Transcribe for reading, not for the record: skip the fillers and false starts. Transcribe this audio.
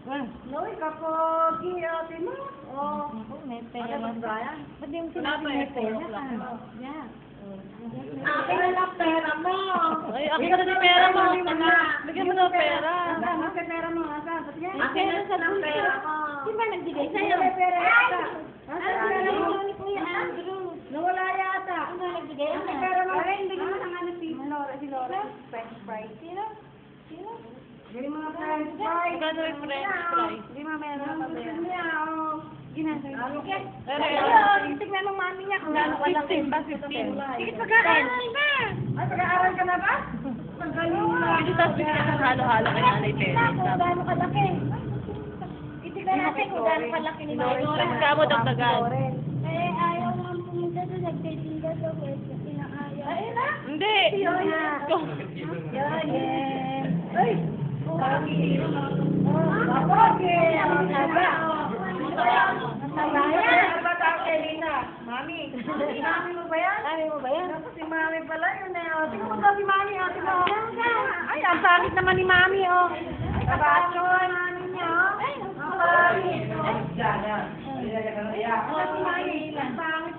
Noy, kapogi, ate mo. Oh, May pera ano lang. ba yan? Ba't di mo sinabi may pera ka? Yeah. Akin na lang pera mo. Ay, akin na yung pera mo. Bigyan mo ng pera. Akin pera mo, asan? Akin na sa pera mo. Di ba nagbigay sa'yo? May pera yata. Ano po yung Andrew? Nawala yata. Ano nagbigay? Akin pera mo. Ay, hindi naman ang ano si Laura. French fries. Sino? Sino? Hindi mo na French fries. Magkano yung French fries? Hindi mamaya na pabaya. Niya, oh. Ginagawa. Ayun, tignan ng mami niya kung gaano kalaki. 15. Sige, pag-aaral na! Ay, pag-aaral ka na ba? Magaling mo. Pwede tapos bigyan ng halo-halo kay Nanay Terry. Kung gaano kalaki. Itignan natin kung gaano kalaki ni Mami. Tapos ka mo dagdagan. Eh, ayaw nga pumunta doon. Nagtitinda daw. Pinaayaw. Ayun na! Hindi. Yun na. Yan, yan. Ay! Pogi! Pogi! Ang saga! Ano ba tawag kay Lina? Mami. Mami mo ba yan? Mami mo ba yan? Tapos si Mami pala yun eh. O, tingnan mo daw si Mami. O, tingnan mo. Ay, ang pangit naman ni Mami, o. Kabacho. Mami niya, o. Ang pangit. Ay, si Mami. Ang pangit